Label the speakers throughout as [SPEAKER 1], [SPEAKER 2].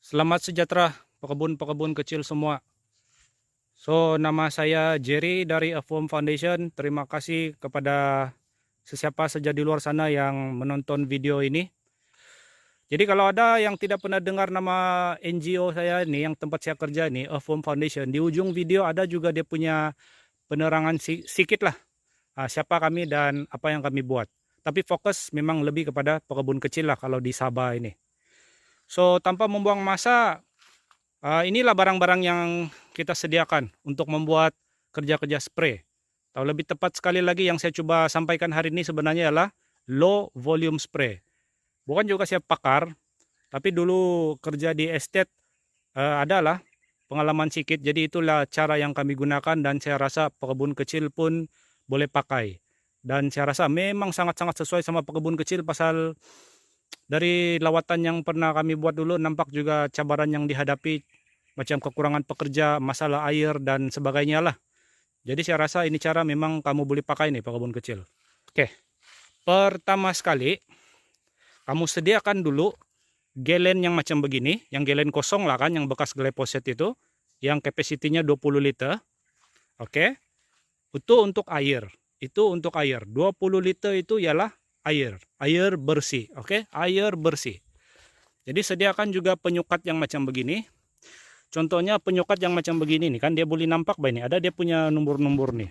[SPEAKER 1] Selamat sejahtera pekebun-pekebun kecil semua. So, nama saya Jerry dari A Farm Foundation. Terima kasih kepada sesiapa saja di luar sana yang menonton video ini. Jadi kalau ada yang tidak pernah dengar nama NGO saya ini, yang tempat saya kerja ini, A Farm Foundation, di ujung video ada juga dia punya penerangan sedikit lah. Siapa kami dan apa yang kami buat. Tapi fokus memang lebih kepada pekebun kecil lah kalau di Sabah ini. So, tanpa membuang masa, inilah barang-barang yang kita sediakan untuk membuat kerja-kerja spray. Atau lebih tepat sekali lagi yang saya coba sampaikan hari ini sebenarnya adalah low volume spray. Bukan juga saya pakar, tapi dulu kerja di estate adalah pengalaman sedikit. Jadi itulah cara yang kami gunakan dan saya rasa pekebun kecil pun boleh pakai. Dan saya rasa memang sangat-sangat sesuai sama pekebun kecil pasal dari lawatan yang pernah kami buat dulu nampak juga cabaran yang dihadapi macam kekurangan pekerja, masalah air dan sebagainya lah. Jadi saya rasa ini cara memang kamu boleh pakai nih pekebun kecil. Oke, pertama sekali kamu sediakan dulu galen yang macam begini, yang galen kosong lah kan, yang bekas glyphosate itu, yang kapasitinya 20 liter. Oke, itu untuk air. Itu untuk air. 20 liter itu ialah air bersih. Oke, air bersih. Jadi sediakan juga penyukat yang macam begini. Contohnya penyukat yang macam begini nih kan, dia boleh nampak ini ada dia punya nomor-nomor nih.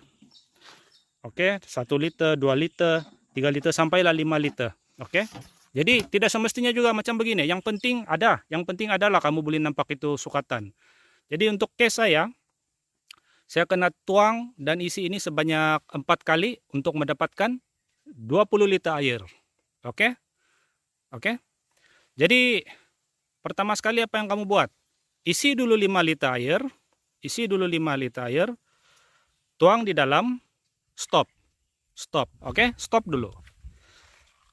[SPEAKER 1] Oke, 1 liter, 2 liter, 3 liter sampailah 5 liter. Oke. Jadi tidak semestinya juga macam begini. Yang penting adalah kamu boleh nampak itu sukatan. Jadi untuk case saya kena tuang dan isi ini sebanyak 4 kali untuk mendapatkan 20 liter air. Oke. Oke. Jadi pertama sekali apa yang kamu buat? Isi dulu 5 liter air. Tuang di dalam, stop. Oke, stop dulu.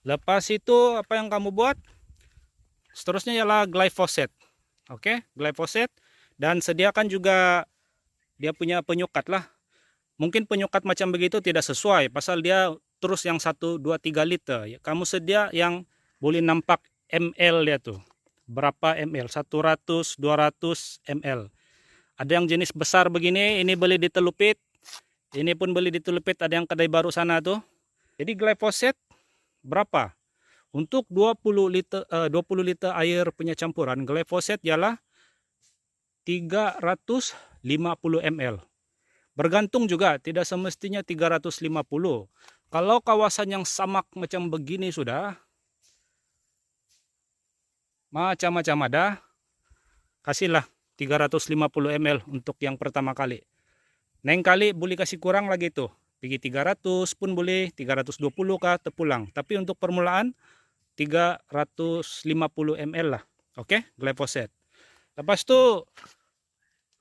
[SPEAKER 1] Lepas itu apa yang kamu buat? Seterusnya ialah glyphosate. Oke, glyphosate. Dan sediakan juga dia punya penyukat lah. Mungkin penyukat macam begitu tidak sesuai, pasal dia terus yang 1, 2, 3 liter. Kamu sedia yang boleh nampak ml dia tuh. Berapa ml? 100, 200 ml. Ada yang jenis besar begini, ini boleh ditelupit. Ini pun boleh ditelupit, ada yang kedai baru sana tuh. Jadi glyphosate berapa? Untuk 20 liter air punya campuran, glyphosate ialah 350 ml. Bergantung juga, tidak semestinya 350. Kalau kawasan yang samak macam begini sudah, macam-macam ada, kasihlah 350 ml untuk yang pertama kali. Neng kali boleh kasih kurang lagi tuh. Pergi 300 pun boleh, 320 kah terpulang. Tapi untuk permulaan 350 ml lah. Oke, glyphosate. Lepas itu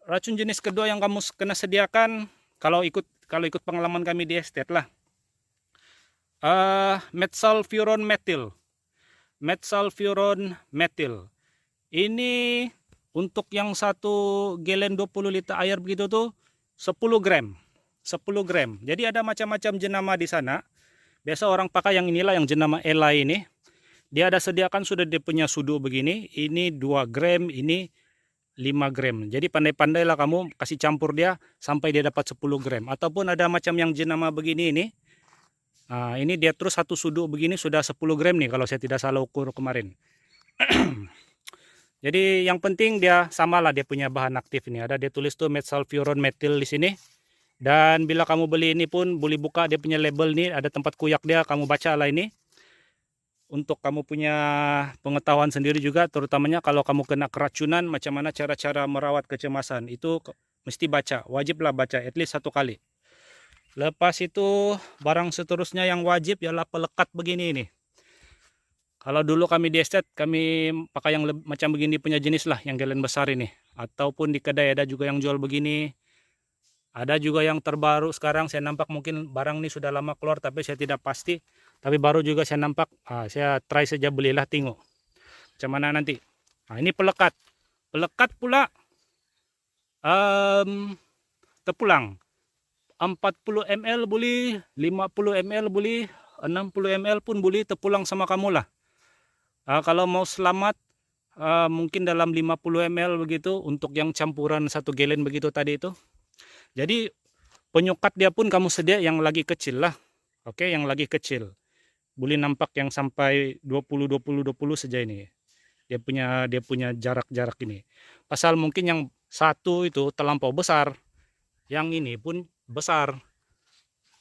[SPEAKER 1] racun jenis kedua yang kamu kena sediakan kalau ikut pengalaman kami di estate lah. Metsulfuron metil. Ini untuk yang 1 gallon 20 liter air begitu tuh 10 gram. 10 gram. Jadi ada macam-macam jenama di sana. Biasa orang pakai yang inilah, yang jenama Ela ini. Dia ada sediakan sudah dia punya sudu begini. Ini 2 gram, ini 5 gram. Jadi pandai-pandailah kamu kasih campur dia sampai dia dapat 10 gram. Ataupun ada macam yang jenama begini ini. Ini dia terus satu sudu begini sudah 10 gram nih kalau saya tidak salah ukur kemarin. Jadi yang penting dia samalah dia punya bahan aktif ini. Ada dia tulis tuh metsulfuron metil di sini. Dan bila kamu beli ini pun boleh buka dia punya label nih, ada tempat kuyak dia, kamu baca lah ini. Untuk kamu punya pengetahuan sendiri juga, terutamanya kalau kamu kena keracunan, macam mana cara-cara merawat kecemasan. Itu mesti baca, wajiblah baca at least 1 kali. Lepas itu barang seterusnya yang wajib ialah pelekat begini nih. Kalau dulu kami di estate, kami pakai yang macam begini punya jenis lah, yang galen besar ini. Ataupun di kedai ada juga yang jual begini. Ada juga yang terbaru sekarang saya nampak, mungkin barang ini sudah lama keluar tapi saya tidak pasti. Tapi baru juga saya nampak, saya try saja belilah tengok. Macam mana nanti. Ini pelekat. Pelekat pula terpulang. 40 ml boleh, 50 ml boleh, 60 ml pun boleh terpulang sama kamu lah. Kalau mau selamat, mungkin dalam 50 ml begitu untuk yang campuran 1 gallon begitu tadi itu. Jadi penyukat dia pun kamu sedia yang lagi kecil lah. Oke, yang lagi kecil. Boleh nampak yang sampai 20 saja ini. Dia punya jarak-jarak ini. Pasal mungkin yang satu itu terlampau besar. Yang ini pun besar.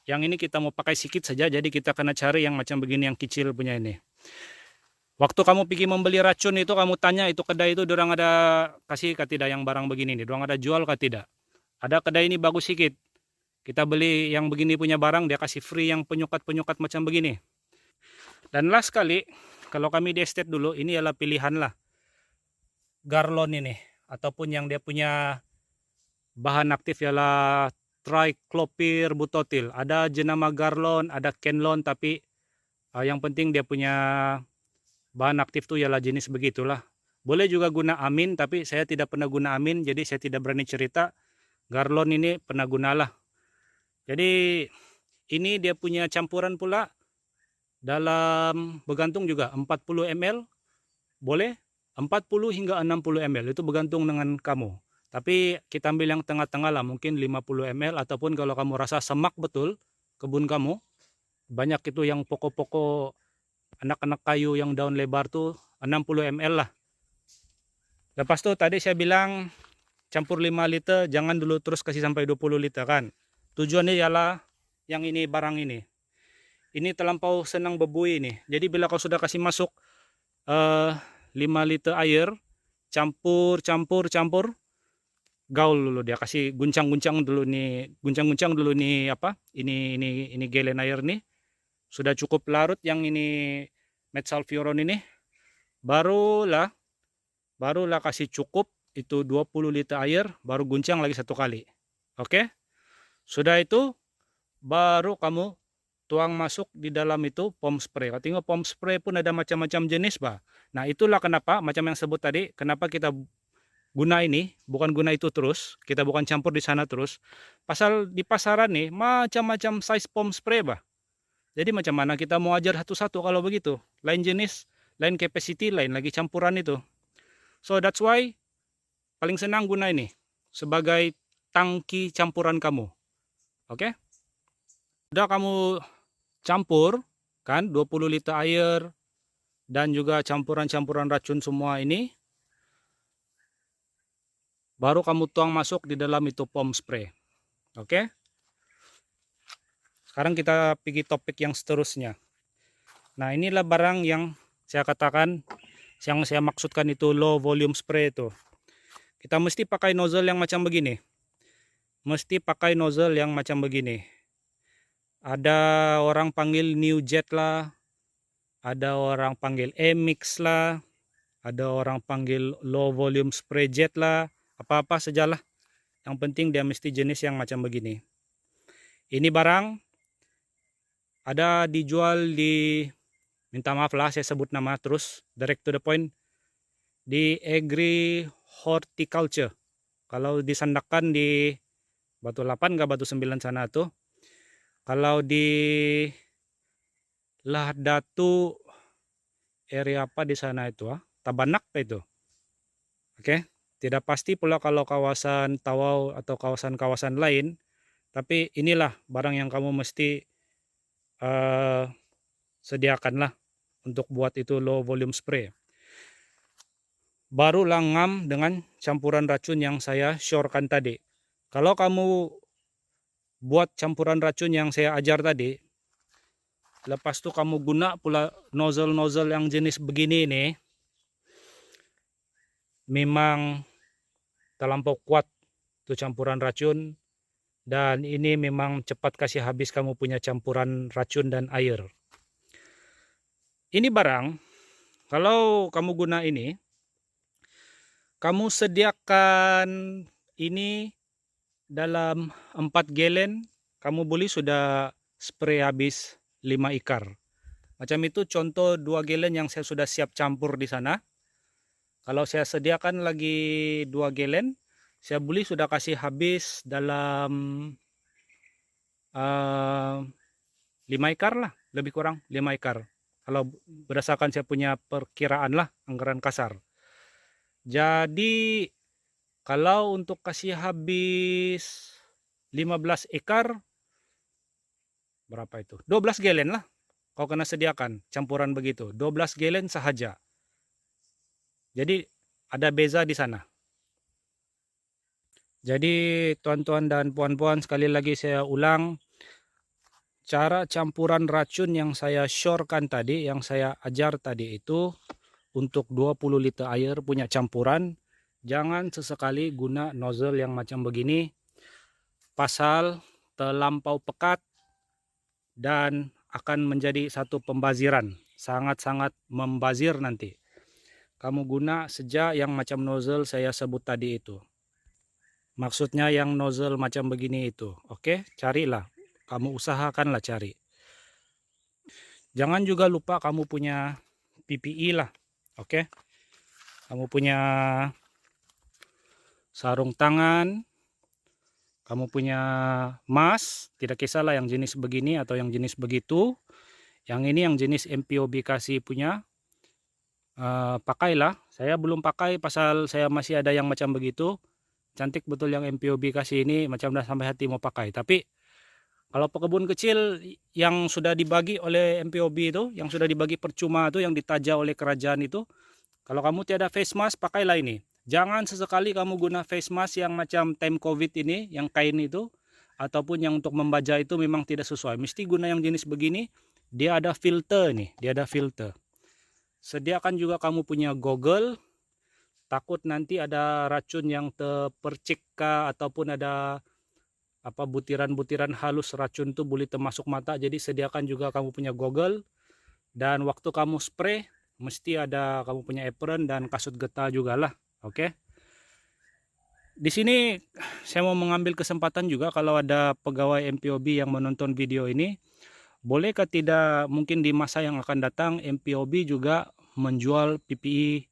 [SPEAKER 1] Yang ini kita mau pakai sedikit saja, jadi kita kena cari yang macam begini yang kecil punya ini. Waktu kamu pergi membeli racun itu, kamu tanya itu kedai itu dorang ada kasih kah tidak yang barang begini nih, dorang ada jual kah tidak. Ada kedai ini bagus sedikit. Kita beli yang begini punya barang, dia kasih free yang penyukat-penyukat macam begini. Dan last kali, kalau kami di estate dulu, ini adalah pilihan lah. Garlon ini, ataupun yang dia punya bahan aktif ialah triclopyr butotil. Ada jenama Garlon, ada Kenlon, tapi yang penting dia punya bahan aktif tuh ialah jenis begitulah. Boleh juga guna amin, tapi saya tidak pernah guna amin, jadi saya tidak berani cerita. Garlon ini pernah gunalah. Jadi ini dia punya campuran pula dalam bergantung juga 40 ml boleh, 40 hingga 60 ml itu bergantung dengan kamu. Tapi kita ambil yang tengah-tengah lah, mungkin 50 ml, ataupun kalau kamu rasa semak betul kebun kamu, banyak itu yang pokok-pokok anak-anak kayu yang daun lebar tuh 60 ml lah. Lepas tuh tadi saya bilang campur 5 liter, jangan dulu terus kasih sampai 20 liter kan. Tujuannya ialah yang ini barang ini. Ini terlampau senang bebui ini. Jadi bila kau sudah kasih masuk 5 liter air, campur, gaul dulu, dia kasih guncang-guncang dulu nih apa? Ini galen air nih. Sudah cukup larut yang ini metsalfuron ini. Barulah kasih cukup itu 20 liter air, baru guncang lagi 1 kali. Oke? Sudah itu baru kamu tuang masuk di dalam itu pom spray. Kau tengok pom spray pun ada macam-macam jenis, bah. Nah, itulah kenapa macam yang sebut tadi, kenapa kita guna ini, bukan guna itu terus, kita bukan campur di sana terus. Pasal di pasaran nih macam-macam size pom spray, bah. Jadi macam mana kita mau ajar satu-satu kalau begitu? Lain jenis, lain capacity, lain lagi campuran itu. So that's why paling senang guna ini sebagai tangki campuran kamu. Oke? Udah kamu campur kan 20 liter air dan juga campuran-campuran racun semua ini, baru kamu tuang masuk di dalam itu pom spray. Oke? Sekarang kita pergi topik yang seterusnya. Nah, inilah barang yang saya katakan, yang saya maksudkan itu low volume spray itu. Kita mesti pakai nozzle yang macam begini. Mesti pakai nozzle yang macam begini. Ada orang panggil New Jet lah, ada orang panggil Emix lah, ada orang panggil low volume spray jet lah, apa-apa sajalah. Yang penting dia mesti jenis yang macam begini. Ini barang ada dijual di, minta maaf lah saya sebut nama terus, direct to the point, di Agri Horticulture. Kalau disandakan di Batu 8 ke Batu 9 sana tuh. Kalau di Lahdatu area apa di sana itu, Tabanak itu. Oke, tidak pasti pula kalau kawasan Tawau atau kawasan-kawasan lain, tapi inilah barang yang kamu mesti sediakanlah untuk buat itu low volume spray. Baru ngam dengan campuran racun yang saya syorkan tadi. Kalau kamu buat campuran racun yang saya ajar tadi, lepas itu kamu guna pula nozzle yang jenis begini nih, memang terlampau kuat itu campuran racun, dan ini memang cepat kasih habis kamu punya campuran racun dan air. Ini barang, kalau kamu guna ini, kamu sediakan ini dalam 4 gallon, kamu boleh sudah spray habis 5 ikar. Macam itu contoh 2 gallon yang saya sudah siap campur di sana. Kalau saya sediakan lagi 2 gallon, saya boleh sudah kasih habis dalam 5 ikar lah, lebih kurang 5 ikar. Kalau berdasarkan saya punya perkiraan lah, anggaran kasar. Jadi kalau untuk kasih habis 15 ekar, berapa itu? 12 gallon lah. Kau kena sediakan campuran begitu. 12 gallon sahaja. Jadi ada beza di sana. Jadi tuan-tuan dan puan-puan, sekali lagi saya ulang. Cara campuran racun yang saya syorkan tadi, yang saya ajar tadi itu, untuk 20 liter air punya campuran, jangan sesekali guna nozzle yang macam begini. Pasal terlampau pekat dan akan menjadi satu pembaziran. Sangat-sangat membazir nanti. Kamu guna sejak yang macam nozzle saya sebut tadi itu. Maksudnya yang nozzle macam begini itu. Oke, carilah. Kamu usahakanlah cari. Jangan juga lupa kamu punya PPE lah. Oke. Kamu punya sarung tangan. Kamu punya mask. Tidak kisahlah yang jenis begini atau yang jenis begitu. Yang ini yang jenis MPOB kasih punya. Pakailah. Saya belum pakai pasal saya masih ada yang macam begitu. Cantik betul yang MPOB kasih ini, macam dah sampai hati mau pakai. Tapi kalau pekebun kecil yang sudah dibagi oleh MPOB itu, yang sudah dibagi percuma itu, yang ditaja oleh kerajaan itu, kalau kamu tiada face mask, pakailah ini. Jangan sesekali kamu guna face mask yang macam time COVID ini, yang kain itu, ataupun yang untuk membaja itu memang tidak sesuai. Mesti guna yang jenis begini, dia ada filter nih, dia ada filter. Sediakan juga kamu punya goggle. Takut nanti ada racun yang terpercik ataupun ada apa butiran-butiran halus racun itu boleh termasuk mata. Jadi sediakan juga kamu punya goggle, dan waktu kamu spray mesti ada kamu punya apron dan kasut getah juga lah. Oke. Di sini saya mau mengambil kesempatan juga, kalau ada pegawai MPOB yang menonton video ini, bolehkah tidak mungkin di masa yang akan datang MPOB juga menjual PPE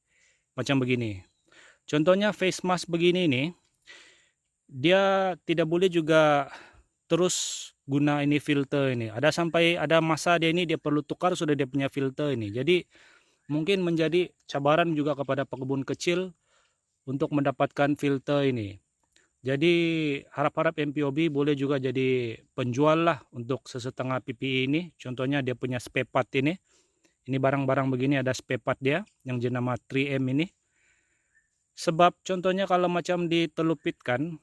[SPEAKER 1] macam begini. Contohnya face mask begini nih, dia tidak boleh juga terus guna ini filter ini. Ada sampai ada masa dia ini dia perlu tukar sudah dia punya filter ini. Jadi mungkin menjadi cabaran juga kepada pekebun kecil untuk mendapatkan filter ini. Jadi harap-harap MPOB boleh juga jadi penjual lah untuk sesetengah PPE ini. Contohnya dia punya spare part ini. Ini barang-barang begini ada spare part dia yang jenama 3M ini. Sebab contohnya kalau macam ditelupitkan,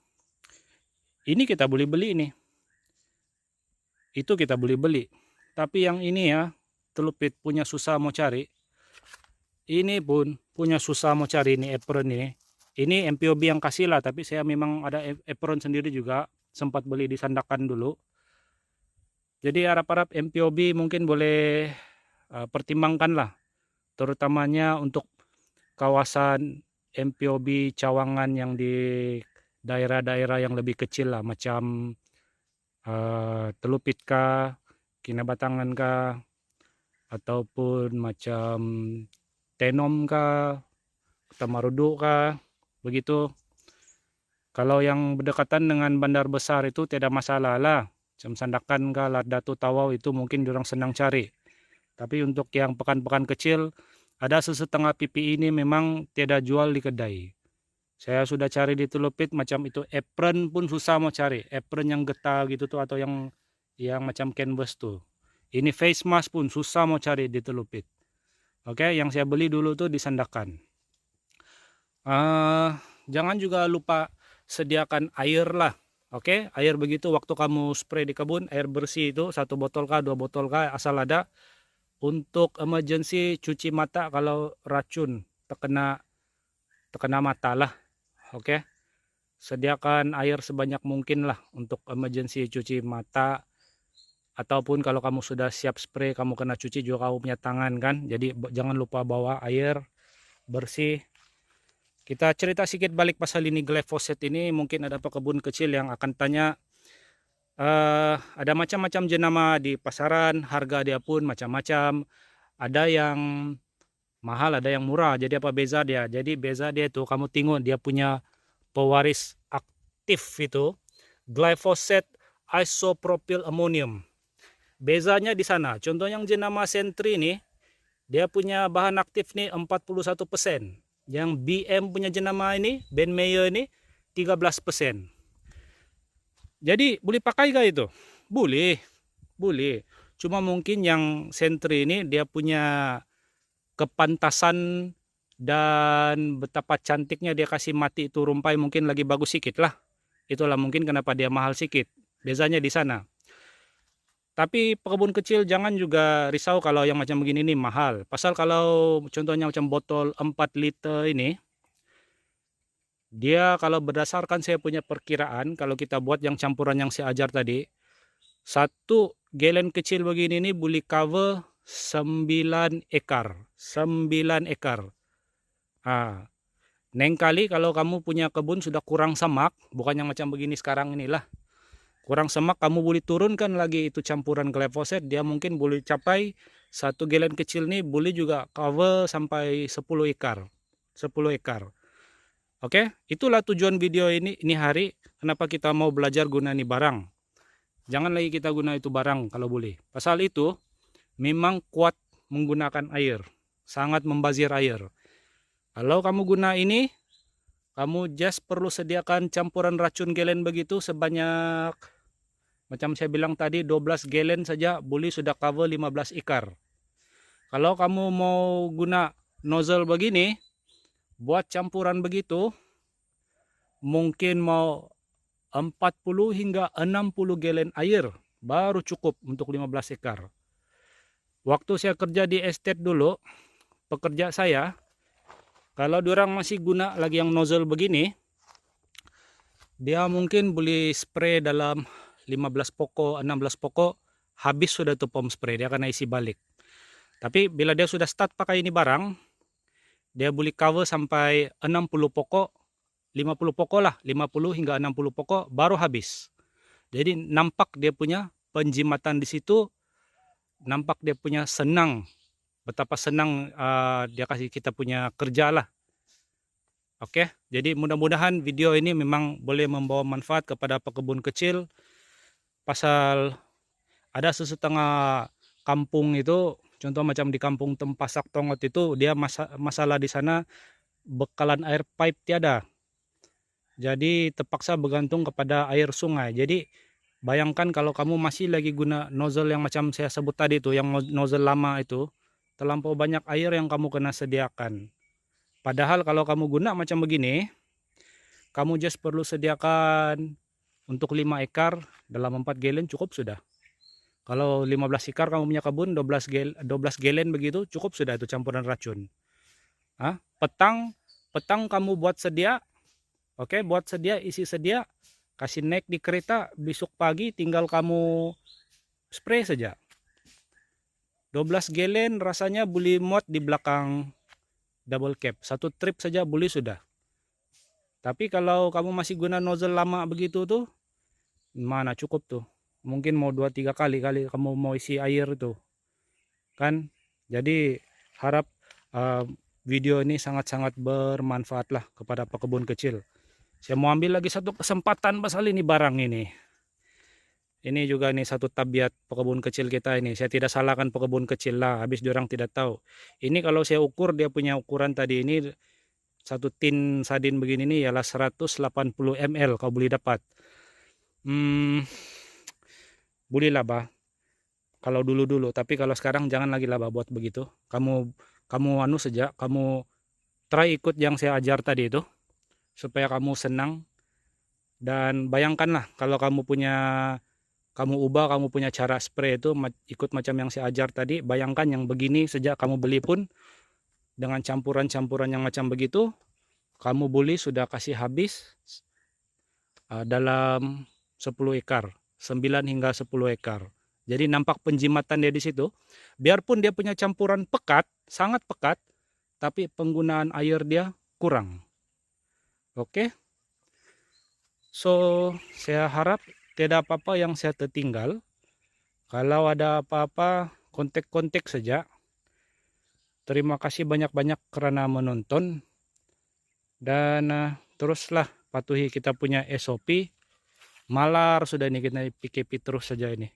[SPEAKER 1] ini kita boleh beli nih. Itu kita boleh beli. Tapi yang ini ya, telupit punya susah mau cari. Ini pun punya susah mau cari ini apron ini. Ini MPOB yang kasih lah, tapi saya memang ada apron sendiri juga. Sempat beli di Sandakan dulu. Jadi harap-harap MPOB mungkin boleh pertimbangkan lah. Terutamanya untuk kawasan MPOB Cawangan yang di daerah-daerah yang lebih kecil lah, macam Telupit kah, Kinabatangan kah, ataupun macam Tenom kah, Tamaruduk kah, begitu. Kalau yang berdekatan dengan bandar besar itu tidak masalah lah, macam Sandakan kah, Ladatu Tawau itu mungkin diorang senang cari. Tapi untuk yang pekan-pekan kecil, ada sesetengah PPE ini memang tidak jual di kedai. Saya sudah cari di Telupit macam itu, apron pun susah mau cari. Apron yang getah gitu tuh, atau yang macam canvas tuh. Ini face mask pun susah mau cari di Telupit. Oke, yang saya beli dulu tuh di Sandakan. Jangan juga lupa sediakan air lah. Oke, air begitu waktu kamu spray di kebun, air bersih itu 1 botol kah, 2 botol kah, asal ada. Untuk emergency cuci mata kalau racun terkena mata lah. Oke. Sediakan air sebanyak mungkin lah untuk emergency cuci mata. Ataupun kalau kamu sudah siap spray, kamu kena cuci juga kamu punya tangan kan. Jadi jangan lupa bawa air bersih. Kita cerita sedikit balik pasal ini glyphosate ini. Mungkin ada pekebun kecil yang akan tanya, ada macam-macam jenama di pasaran, harga dia pun macam-macam. Ada yang mahal, ada yang murah. Jadi apa beza dia? Jadi beza dia itu kamu tengok dia punya pewaris aktif itu glyphosate isopropyl ammonium. Bezanya di sana. Contoh yang jenama Sentry ini, dia punya bahan aktif nih 41%. Yang BM punya jenama ini, Ben Meyer ini 13%. Jadi boleh pakai kah itu? Boleh, boleh. Cuma mungkin yang Sentry ini dia punya kepantasan dan betapa cantiknya dia kasih mati itu rumpai mungkin lagi bagus sedikit lah. Itulah mungkin kenapa dia mahal sedikit. Bezanya di sana. Tapi pekebun kecil jangan juga risau kalau yang macam begini ini mahal. Pasal kalau contohnya macam botol 4 liter ini, dia kalau berdasarkan saya punya perkiraan, kalau kita buat yang campuran yang saya ajar tadi, satu galen kecil begini ini boleh cover 9 ekar. 9 ekar. Neng kali kalau kamu punya kebun sudah kurang semak, bukan yang macam begini sekarang inilah. Kurang semak, kamu boleh turunkan lagi itu campuran glyphosate, dia mungkin boleh capai satu galen kecil nih boleh juga cover sampai 10 ekar. 10 ekar. Oke, itulah tujuan video ini hari. Kenapa kita mau belajar guna ini barang. Jangan lagi kita guna itu barang kalau boleh. Pasal itu memang kuat menggunakan air. Sangat membazir air. Kalau kamu guna ini, kamu just perlu sediakan campuran racun galen begitu sebanyak, macam saya bilang tadi, 12 galen saja boleh sudah cover 15 ekar. Kalau kamu mau guna nozzle begini, buat campuran begitu, mungkin mau 40 hingga 60 galen air baru cukup untuk 15 ekar. Waktu saya kerja di estate dulu, pekerja saya, kalau diorang masih guna lagi yang nozzle begini, dia mungkin boleh spray dalam 15 pokok, 16 pokok, habis sudah tuh pom spray, dia akan isi balik. Tapi bila dia sudah start pakai ini barang, dia boleh cover sampai 60 pokok, 50 pokok lah, 50 hingga 60 pokok baru habis. Jadi nampak dia punya penjimatan di situ, nampak dia punya senang, betapa senang dia kasih kita punya kerja lah. Oke, jadi mudah-mudahan video ini memang boleh membawa manfaat kepada pekebun kecil. Pasal ada sesetengah kampung itu, contoh macam di kampung Tempasak Tongot itu, dia masalah di sana bekalan air pipe tiada. Jadi terpaksa bergantung kepada air sungai. Jadi bayangkan kalau kamu masih lagi guna nozzle yang macam saya sebut tadi itu, yang nozzle lama itu, terlampau banyak air yang kamu kena sediakan. Padahal kalau kamu guna macam begini, kamu just perlu sediakan untuk 5 ekar dalam 4 galen cukup sudah. Kalau 15 ekar kamu punya kebun 12 galen begitu cukup sudah itu campuran racun. Petang kamu buat sedia. Oke, buat sedia, isi sedia, kasih naik di kereta, besok pagi tinggal kamu spray saja. 12 galen rasanya boleh muat di belakang double cap. Satu trip saja boleh sudah. Tapi kalau kamu masih guna nozzle lama begitu tuh, mana cukup tuh. Mungkin mau 2-3 kali kamu mau isi air itu. Kan? Jadi harap video ini sangat-sangat bermanfaat lah kepada pekebun kecil. Saya mau ambil lagi satu kesempatan pasal ini barang ini. Ini juga nih satu tabiat pekebun kecil kita ini. Saya tidak salahkan pekebun kecil lah, habis diorang tidak tahu. Ini kalau saya ukur, dia punya ukuran tadi ini, satu tin sardin begini nih ialah 180 ml kau boleh dapat. Boleh lah bah. Kalau dulu-dulu, tapi kalau sekarang jangan lagi lah bah buat begitu. Kamu anu saja, kamu try ikut yang saya ajar tadi itu, supaya kamu senang. Dan bayangkanlah kalau kamu punya cara spray itu ikut macam yang saya ajar tadi. Bayangkan yang begini sejak kamu beli pun dengan campuran-campuran yang macam begitu, kamu boleh sudah kasih habis dalam 10 ekar, 9 hingga 10 ekar. Jadi nampak penjimatan dia di situ. Biarpun dia punya campuran pekat, sangat pekat, tapi penggunaan air dia kurang. Oke. So, saya harap tidak apa-apa yang saya tertinggal. Kalau ada apa-apa, kontak-kontak saja. Terima kasih banyak-banyak karena menonton. Dan teruslah patuhi kita punya SOP. Malar sudah ini, kita PKP terus saja ini.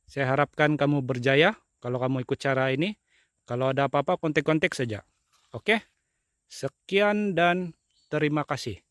[SPEAKER 1] Saya harapkan kamu berjaya kalau kamu ikut cara ini. Kalau ada apa-apa kontak-kontak saja. Oke? Sekian dan terima kasih.